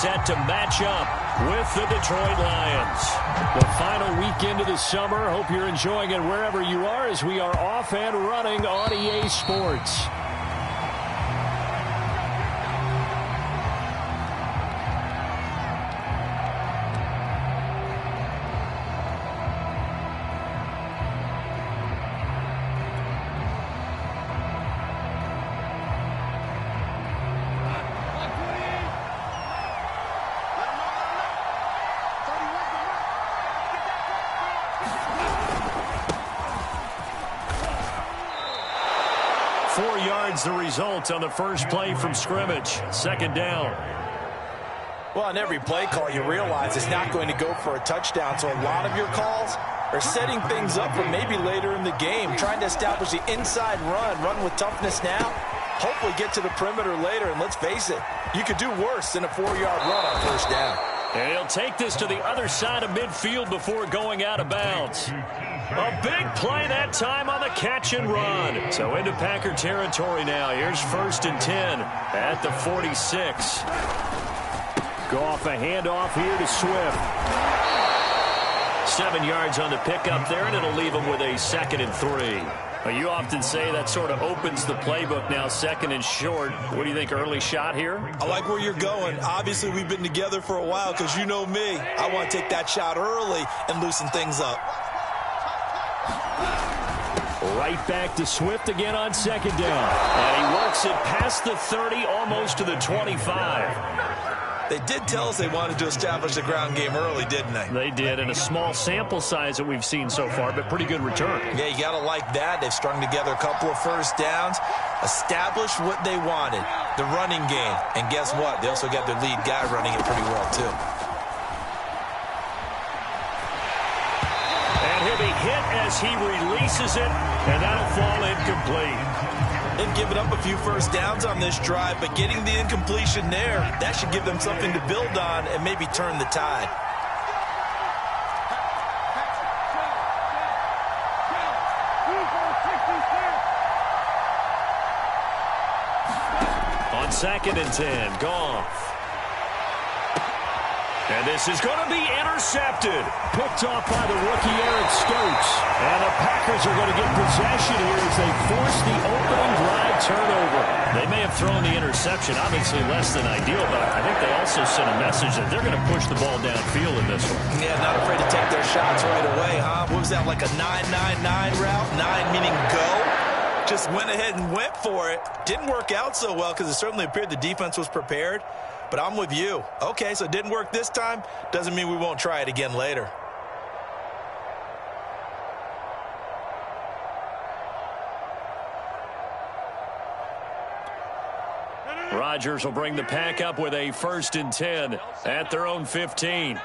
set to match up with the Detroit Lions. The final weekend of the summer. Hope you're enjoying it wherever you are as we are off and running on EA Sports. The result on the first play from scrimmage. Second down. Well, on every play call, you realize it's not going to go for a touchdown, so a lot of your calls are setting things up for maybe later in the game, trying to establish the inside run with toughness now, hopefully get to the perimeter later, and let's face it, you could do worse than a 4-yard run on first down. And he'll take this to the other side of midfield before going out of bounds. A big play that time on the catch and run. So into Packer territory now. Here's 1st and 10 at the 46. Goff a handoff here to Swift. 7 yards on the pickup there, and it'll leave him with a 2nd and 3. Well, you often say that sort of opens the playbook now, 2nd and short. What do you think, early shot here? I like where you're going. Obviously, we've been together for a while because you know me. I want to take that shot early and loosen things up. Right back to Swift again on 2nd down. And he works it past the 30, almost to the 25. They did tell us they wanted to establish the ground game early, didn't they? They did, and a small sample size that we've seen so far, but pretty good return. Yeah, you got to like that. They've strung together a couple of first downs, established what they wanted, the running game. And guess what? They also got their lead guy running it pretty well, too. And he'll be hit as he releases it, and that'll fall incomplete. They've given up a few first downs on this drive, but getting the incompletion there, that should give them something to build on and maybe turn the tide. On 2nd and 10, Goff. And this is going to be intercepted. Picked off by the rookie Eric Stokes. And the Packers are going to get possession here as they force the opening drive turnover. They may have thrown the interception, obviously less than ideal, but I think they also sent a message that they're going to push the ball downfield in this one. Yeah, not afraid to take their shots right away, huh? What was that, like a 9-9-9 route? 9 meaning go? Just went ahead and went for it. Didn't work out so well because it certainly appeared the defense was prepared. But I'm with you. Okay, so it didn't work this time. Doesn't mean we won't try it again later. Rodgers will bring the pack up with a 1st and 10 at their own 15.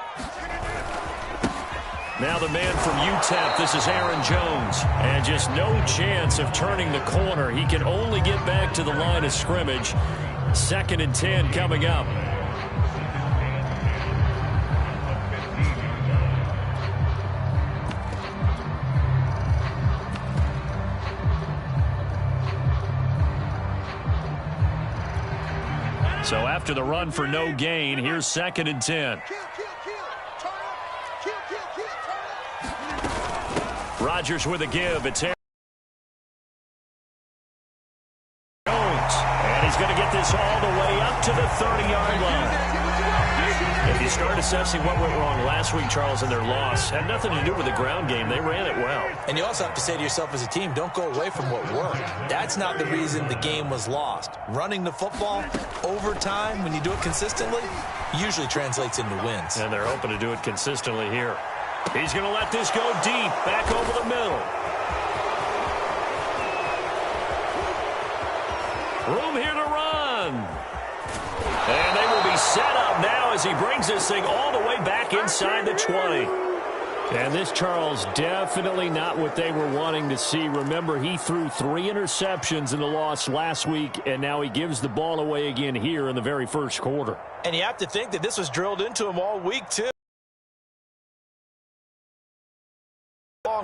Now the man from UTEP, this is Aaron Jones. And just no chance of turning the corner. He can only get back to the line of scrimmage. 2nd and 10 coming up. So after the run for no gain, here's 2nd and 10. Rodgers with a give. It's Aaron Jones. And he's going to get this all the way up to the 30-yard line. If you start assessing what went wrong last week, Charles, in their loss, had nothing to do with the ground game. They ran it well. And you also have to say to yourself as a team, don't go away from what worked. That's not the reason the game was lost. Running the football over time, when you do it consistently, usually translates into wins. And they're hoping to do it consistently here. He's going to let this go deep, back over the middle. Room here to run. And they will be set up now as he brings this thing all the way back inside the 20. And this, Charles, definitely not what they were wanting to see. Remember, he threw 3 interceptions in the loss last week, and now he gives the ball away again here in the very first quarter. And you have to think that this was drilled into him all week, too.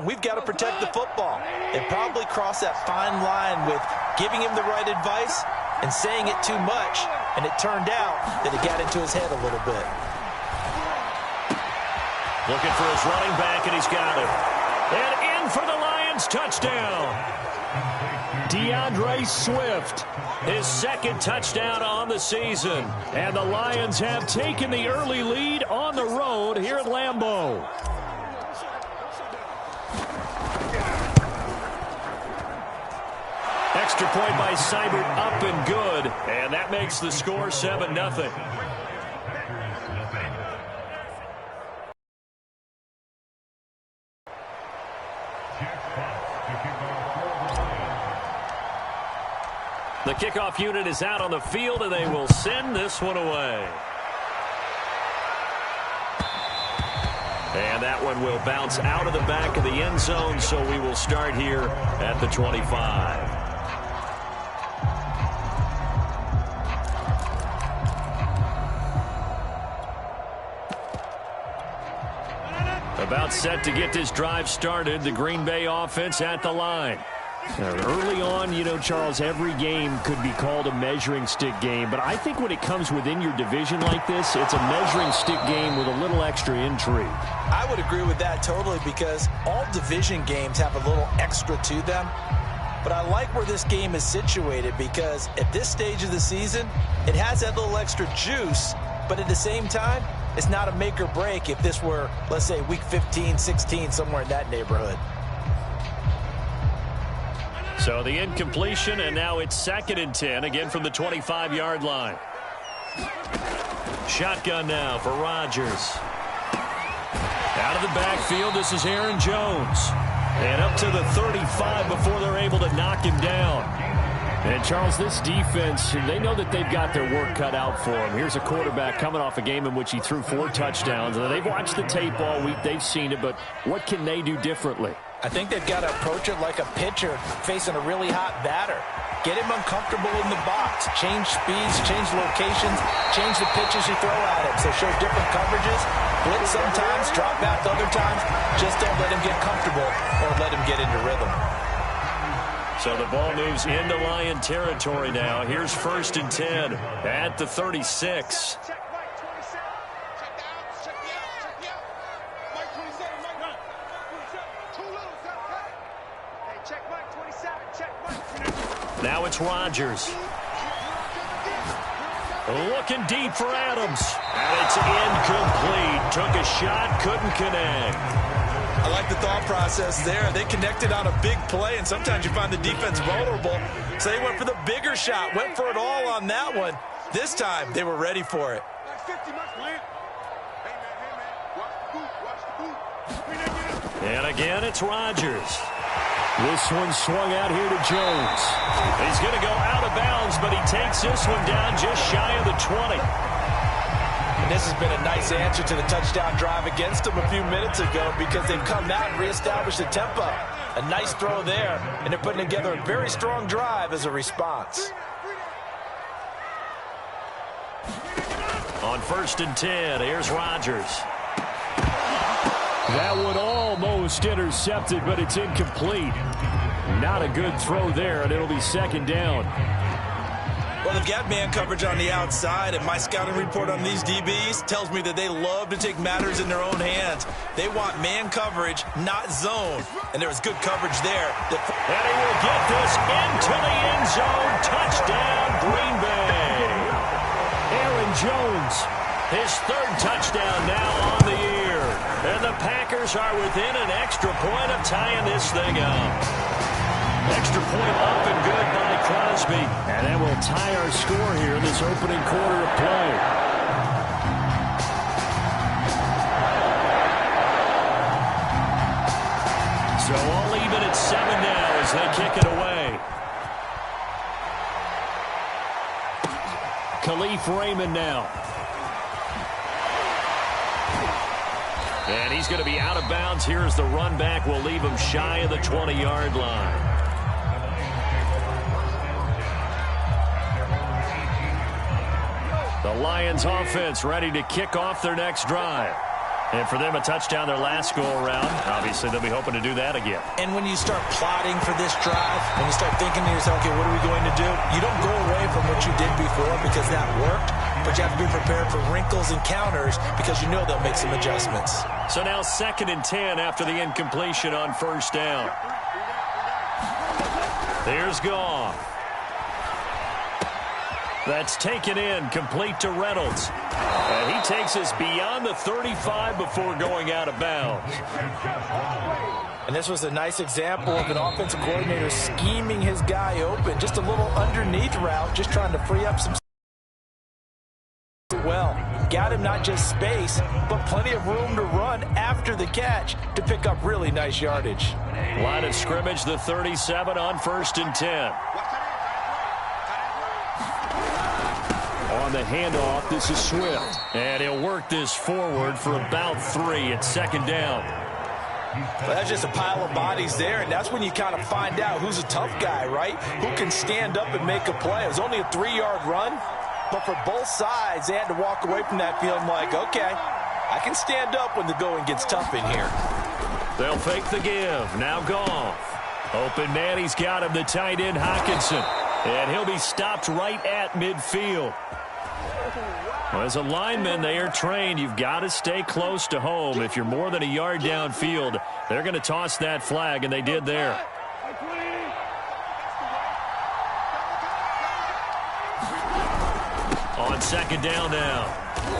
We've got to protect the football. They probably crossed that fine line with giving him the right advice and saying it too much, and it turned out that it got into his head a little bit. Looking for his running back, and he's got it. And in for the Lions, touchdown. DeAndre Swift, his second touchdown on the season. And the Lions have taken the early lead on the road here at Lambeau. Extra point by Seibert, up and good. And that makes the score 7-0. The kickoff unit is out on the field, and they will send this one away. And that one will bounce out of the back of the end zone, so we will start here at the 25. About set to get this drive started, the Green Bay offense at the line. Early on, you know, Charles, every game could be called a measuring stick game, but I think when it comes within your division like this, it's a measuring stick game with a little extra intrigue. I would agree with that totally, because all division games have a little extra to them. But I like where this game is situated, because at this stage of the season, it has that little extra juice, but at the same time, it's not a make or break if this were, let's say, week 15, 16, somewhere in that neighborhood. So the incompletion, and now it's 2nd and 10, again from the 25-yard line. Shotgun now for Rodgers. Out of the backfield, this is Aaron Jones. And up to the 35 before they're able to knock him down. And, Charles, this defense, they know that they've got their work cut out for them. Here's a quarterback coming off a game in which he threw 4 touchdowns. And they've watched the tape all week. They've seen it, but what can they do differently? I think they've got to approach it like a pitcher facing a really hot batter. Get him uncomfortable in the box. Change speeds, change locations, change the pitches you throw at him. So show different coverages, blitz sometimes, drop back other times. Just don't let him get comfortable or let him get into rhythm. So the ball moves into Lion territory now. Here's 1st and 10 at the 36. Now it's Rodgers. Looking deep for Adams. And it's incomplete. Took a shot, couldn't connect. I like the thought process there. They connected on a big play, and sometimes you find the defense vulnerable. So they went for the bigger shot, went for it all on that one. This time, they were ready for it. And again, it's Rodgers. This one swung out here to Jones. He's going to go out of bounds, but he takes this one down just shy of the 20. And this has been a nice answer to the touchdown drive against them a few minutes ago, because they've come out and reestablished the tempo. A nice throw there, and they're putting together a very strong drive as a response. On 1st and 10, here's Rodgers. That one almost intercepted, but it's incomplete. Not a good throw there, and it'll be 2nd down. Well, they've got man coverage on the outside, and my scouting report on these DBs tells me that they love to take matters in their own hands. They want man coverage, not zone. And there was good coverage there. And he will get this into the end zone. Touchdown, Green Bay. Aaron Jones, his 3rd touchdown now on the year. And the Packers are within an extra point of tying this thing up. Extra point up and good by Crosby. And that will tie our score here in this opening quarter of play. So all even at 7 now as they kick it away. Khalif Raymond now. And he's going to be out of bounds here as the run back will leave him shy of the 20-yard line. The Lions offense ready to kick off their next drive. And for them, a touchdown their last go-around. Obviously, they'll be hoping to do that again. And when you start plotting for this drive, when you start thinking to yourself, okay, what are we going to do? You don't go away from what you did before because that worked, but you have to be prepared for wrinkles and counters because you know they'll make some adjustments. So now 2nd and 10 after the incompletion on 1st down. Here's Goff. That's taken in, complete to Reynolds. And he takes us beyond the 35 before going out of bounds. And this was a nice example of an offensive coordinator scheming his guy open. Just a little underneath route, just trying to free up some well. Got him not just space, but plenty of room to run after the catch to pick up really nice yardage. Line of scrimmage, the 37 on 1st and 10. On the handoff, this is Swift. And he'll work this forward for about 3 at 2nd down. Well, that's just a pile of bodies there, and that's when you kind of find out who's a tough guy, right? Who can stand up and make a play. It was only a 3-yard run, but for both sides, they had to walk away from that feeling like, okay, I can stand up when the going gets tough in here. They'll fake the give. Now Goff. Open man, he's got him, the tight end, Hockenson. And he'll be stopped right at midfield. Well, as a lineman, they are trained. You've got to stay close to home. If you're more than a yard downfield, they're going to toss that flag, and they did there. On 2nd down now,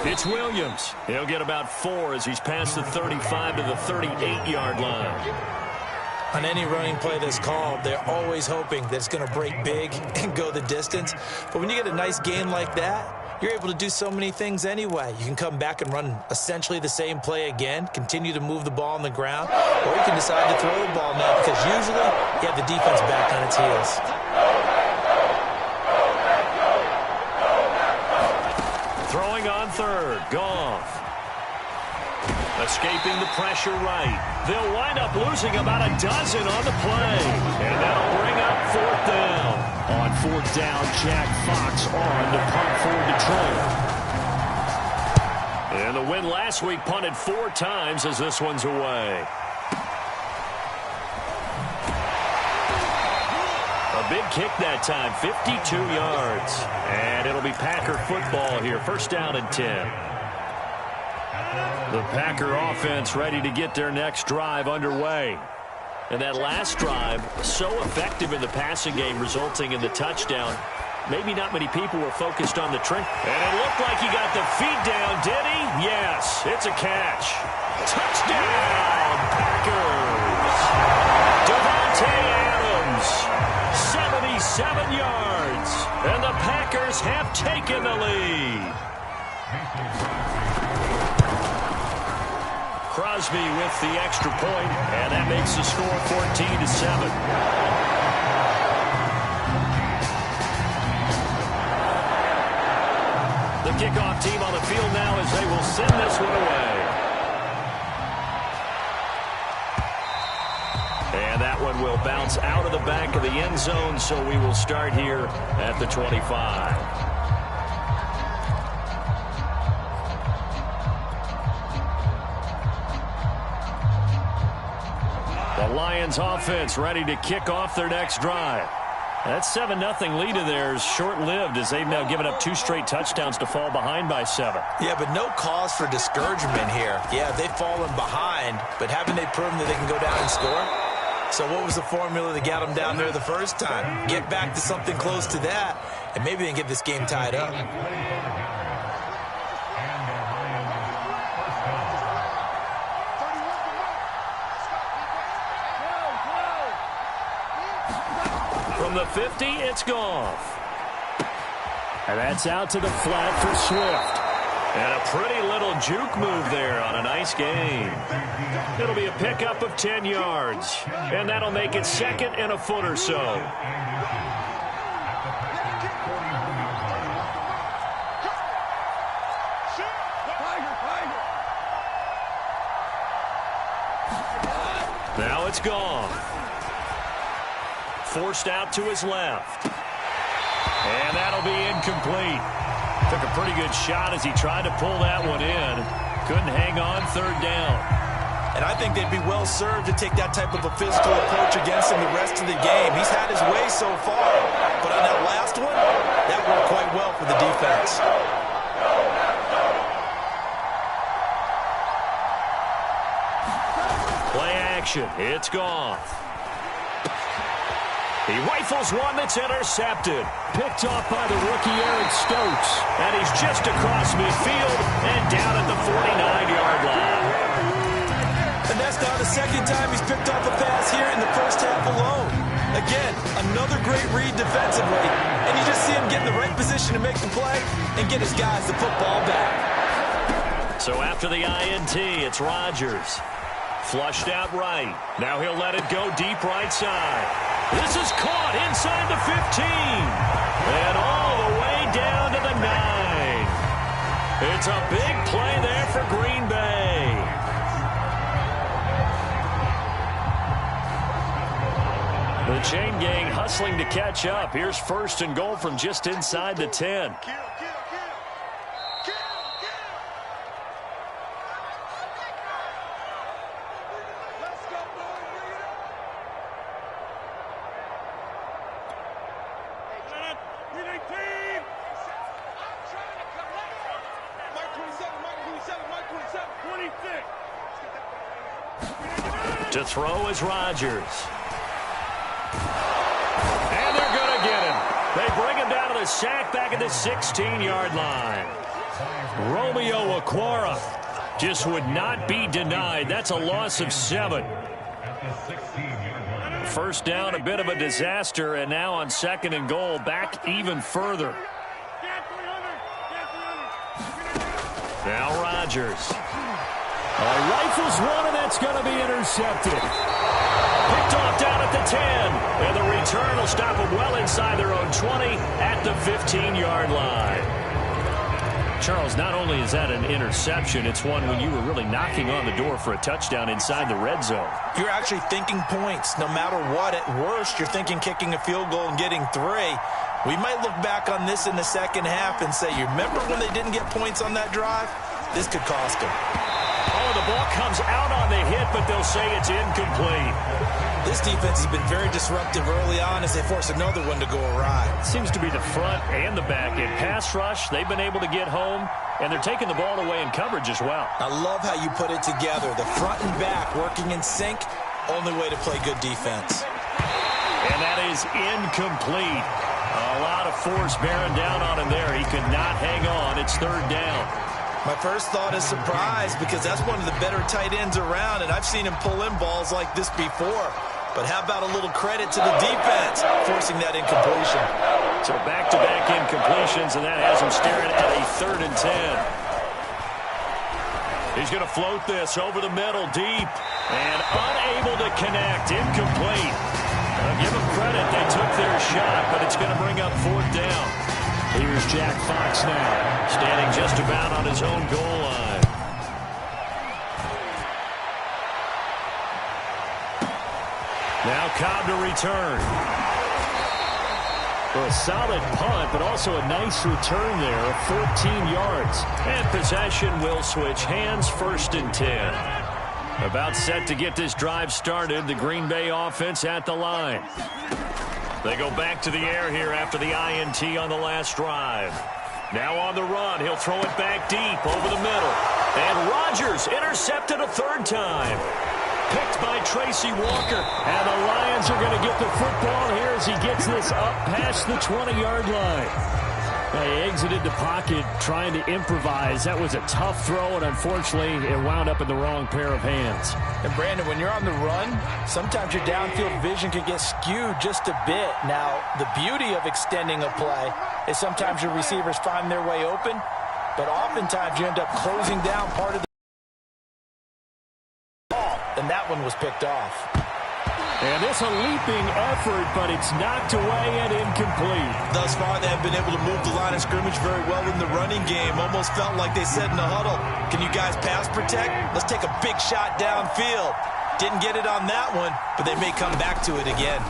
it's Williams. He'll get about 4 as he's past the 35 to the 38-yard line. On any running play that's called, they're always hoping that it's going to break big and go the distance. But when you get a nice gain like that, you're able to do so many things anyway. You can come back and run essentially the same play again, continue to move the ball on the ground, or you can decide to throw the ball now because usually you have the defense back on its heels. Throwing on 3rd, Goff. Escaping the pressure right. They'll wind up losing about a dozen on the play. And that'll bring up 4th down. On 4th down, Jack Fox on to punt for Detroit. And the win last week punted 4 times as this one's away. A big kick that time, 52 yards. And it'll be Packer football here, 1st down and 10. The Packer offense ready to get their next drive underway. And that last drive, so effective in the passing game, resulting in the touchdown. Maybe not many people were focused on the trick. And it looked like he got the feet down, did he? Yes, it's a catch. Touchdown, Packers. Devontae Adams, 77 yards. And the Packers have taken the lead. Crosby with the extra point, and that makes the score 14-7. The kickoff team on the field now as they will send this one away. And that one will bounce out of the back of the end zone, so we will start here at the 25. The Lions offense ready to kick off their next drive. That 7-0 lead of theirs short-lived as they've now given up 2 straight touchdowns to fall behind by 7. Yeah, but no cause for discouragement here. Yeah, they've fallen behind, but haven't they proven that they can go down and score? So what was the formula that got them down there the first time? Get back to something close to that, and maybe they can get this game tied up. From the 50, it's Goff. And that's out to the flat for Swift. And a pretty little juke move there on a nice game. It'll be a pickup of 10 yards. And that'll make it 2nd and a foot or so. Now it's Goff. Forced out to his left. And that'll be incomplete. Took a pretty good shot as he tried to pull that one in. Couldn't hang on third down. And I think they'd be well served to take that type of a physical approach against him the rest of the game. He's had his way so far, but on that last one, that worked quite well for the defense. Play action. It's gone. He rifles one that's intercepted. Picked off by the rookie Eric Stokes. And he's just across midfield and down at the 49-yard line. And that's now the second time he's picked off a pass here in the first half alone. Again, another great read defensively. And you just see him get in the right position to make the play and get his guys the football back. So after the INT, it's Rodgers. Flushed out right. Now he'll let it go deep right side. This is caught inside the 15. And all the way down to the 9. It's a big play there for Green Bay. The chain gang hustling to catch up. Here's first and goal from just inside the 10. To throw is Rodgers. And they're going to get him. They bring him down to the sack back at the 16-yard line. Romeo Okwara just would not be denied. That's a loss of 7. First down, a bit of a disaster, and now on second and goal, back even further. Now Rodgers. Rifles one, and that's going to be intercepted. Picked off down at the 10. And the return will stop them well inside their own 20 at the 15-yard line. Charles, not only is that an interception, it's one when you were really knocking on the door for a touchdown inside the red zone. You're actually thinking points. No matter what, at worst, you're thinking kicking a field goal and getting 3. We might look back on this in the second half and say, you remember when they didn't get points on that drive? This could cost them. Oh, the ball comes out on the hit, but they'll say it's incomplete. This defense has been very disruptive early on as they force another one to go awry. Seems to be the front and the back. In pass rush, they've been able to get home, and they're taking the ball away in coverage as well. I love how you put it together. The front and back working in sync, only way to play good defense. And that is incomplete. A lot of force bearing down on him there. He could not hang on. It's third down. My first thought is surprise because that's one of the better tight ends around, and I've seen him pull in balls like this before. But how about a little credit to the defense forcing that incompletion? So back-to-back incompletions, and that has him staring at a 3rd and 10. He's going to float this over the middle deep and unable to connect. Incomplete. Give them credit. They took their shot, but it's going to bring up 4th down. Here's Jack Fox now, standing just about on his own goal line. Now Cobb to return. A solid punt, but also a nice return there of 14 yards. And possession will switch hands, 1st and 10. About set to get this drive started, the Green Bay offense at the line. They go back to the air here after the INT on the last drive. Now on the run, he'll throw it back deep over the middle. And Rodgers intercepted a 3rd time. Picked by Tracy Walker. And the Lions are going to get the football here as he gets this up past the 20-yard line. They exited the pocket trying to improvise. That was a tough throw, and unfortunately, it wound up in the wrong pair of hands. And Brandon, when you're on the run, sometimes your downfield vision can get skewed just a bit. Now, the beauty of extending a play is sometimes your receivers find their way open, but oftentimes you end up closing down part of the ball, and that one was picked off. And it's a leaping effort, but it's knocked away and incomplete. Thus far, they have been able to move the line of scrimmage very well in the running game. Almost felt like they said in the huddle, can you guys pass protect? Let's take a big shot downfield. Didn't get it on that one, but they may come back to it again.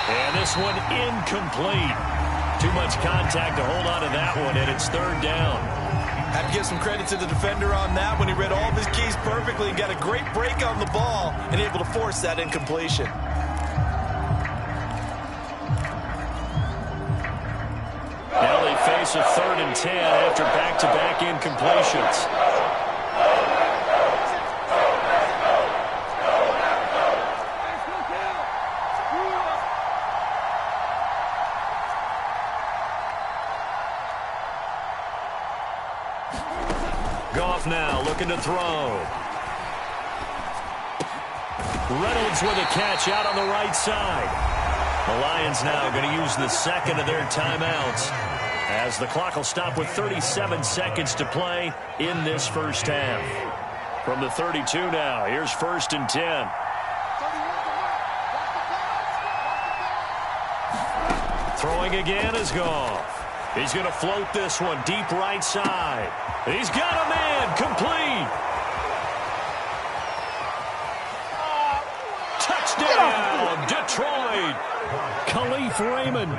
And this one incomplete. Too much contact to hold on to that one, and it's 3rd down. I've give some credit to the defender on that when he read all of his keys perfectly and got a great break on the ball and able to force that incompletion. Now they face a 3rd and 10 after back-to-back incompletions. Goff now looking to throw. Reynolds with a catch out on the right side. The Lions now going to use the second of their timeouts as the clock will stop with 37 seconds to play in this first half. From the 32 now, here's 1st and 10. Throwing again is Goff. He's going to float this one deep right side. He's got a man complete. Touchdown, Detroit. Khalif Raymond,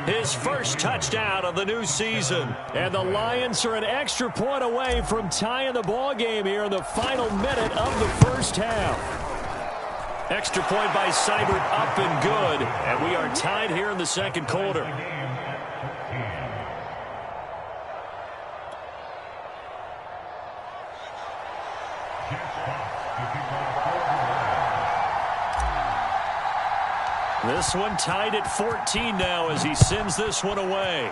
his first touchdown of the new season. And the Lions are an extra point away from tying the ball game here in the final minute of the first half. Extra point by Seibert up and good. And we are tied here in the second quarter. This one tied at 14 now as he sends this one away.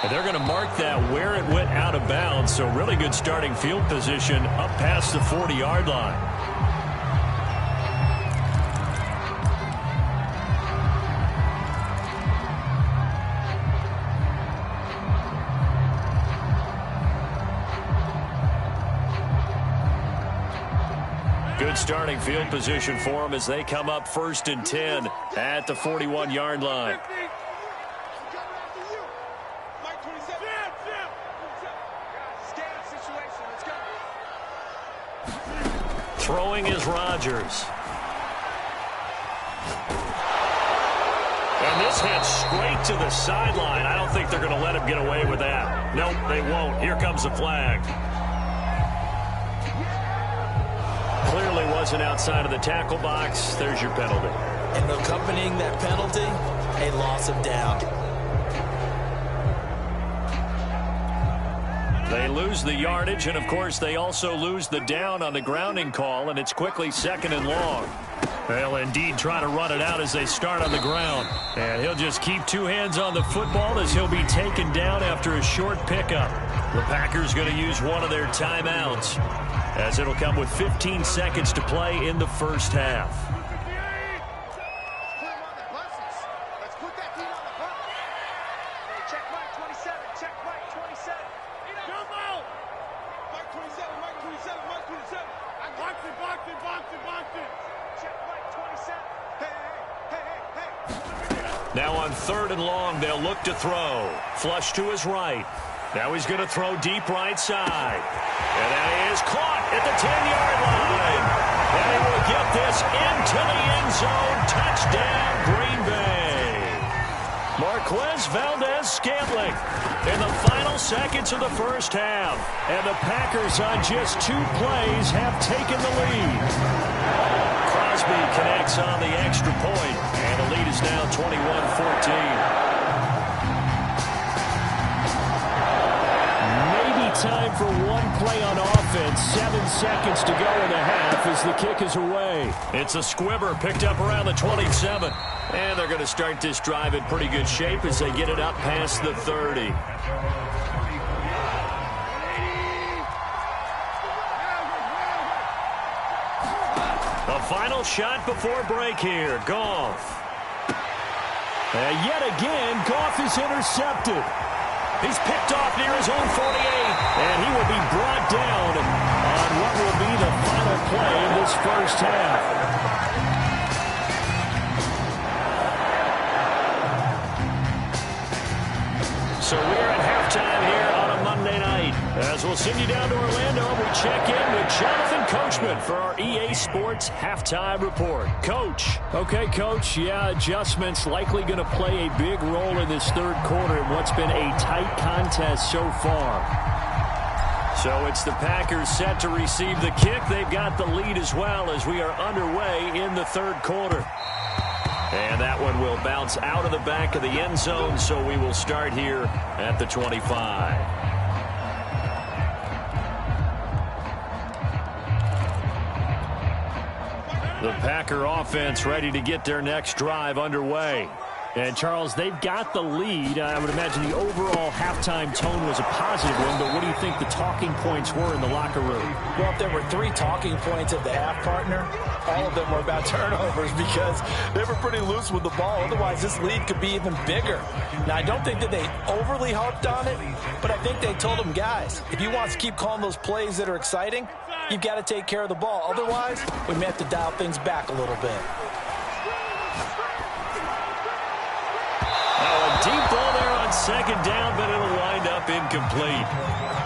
And they're going to mark that where it went out of bounds. So really good starting field position up past the 40-yard line. Good starting field position for them as they come up 1st and 10 at the 41-yard line. Throwing is Rodgers. And this hit straight to the sideline. I don't think they're going to let him get away with that. Nope, they won't. Here comes the flag. Clearly wasn't outside of the tackle box. There's your penalty. And accompanying that penalty, a loss of down. They lose the yardage, and of course they also lose the down on the grounding call, and it's quickly 2nd and long. They'll indeed try to run it out as they start on the ground. And he'll just keep 2 hands on the football as he'll be taken down after a short pickup. The Packers going to use one of their timeouts, as it'll come with 15 seconds to play in the first half. Now on 3rd and long, they'll look to throw. Flush to his right. Now he's going to throw deep right side. And that is caught at the 10-yard line. And he will get this into the end zone. Touchdown, Green Bay. Marquez Valdez-Scantling in the final seconds of the first half. And the Packers on just 2 plays have taken the lead. Crosby connects on the extra point, and the lead is now 21-14. Time for one play on offense. 7 seconds to go in the half as the kick is away. It's a squibber picked up around the 27. And they're going to start this drive in pretty good shape as they get it up past the 30. The final shot before break here. Goff. And yet again, Goff is intercepted. He's picked off near his own 48, and he will be brought down on what will be the final play in this first half. So we're at halftime here on a Monday night. As we'll send you down to Orlando, we check in with Jonathan Coachman for our EA Sports Halftime Report. Coach. Okay, Coach. Yeah, adjustments likely going to play a big role in this third quarter in what's been a tight contest so far. So it's the Packers set to receive the kick. They've got the lead as well as we are underway in the third quarter. And that one will bounce out of the back of the end zone, so we will start here at the 25. The Packer offense ready to get their next drive underway. And, Charles, they've got the lead. I would imagine the overall halftime tone was a positive one, but what do you think the talking points were in the locker room? Well, if there were 3 talking points at the half, partner, all of them were about turnovers because they were pretty loose with the ball. Otherwise, this lead could be even bigger. Now, I don't think that they overly harped on it, but I think they told them, guys, if you want to keep calling those plays that are exciting, you've got to take care of the ball. Otherwise, we may have to dial things back a little bit. Deep ball there on second down, but it'll wind up incomplete.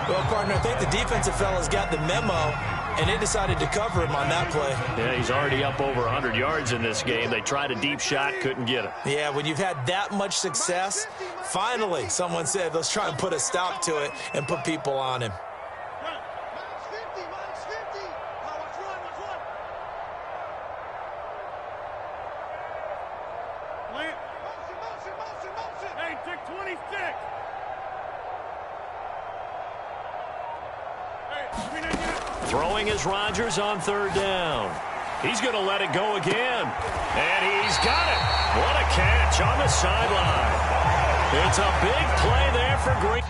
Well, partner, I think the defensive fellas got the memo, and they decided to cover him on that play. Yeah, he's already up over 100 yards in this game. They tried a deep shot, couldn't get him. Yeah, when you've had that much success, finally someone said, let's try and put a stop to it and put people on him. Throwing is Rodgers on third down. He's going to let it go again. And he's got it. What a catch on the sideline. It's a big play there for Green.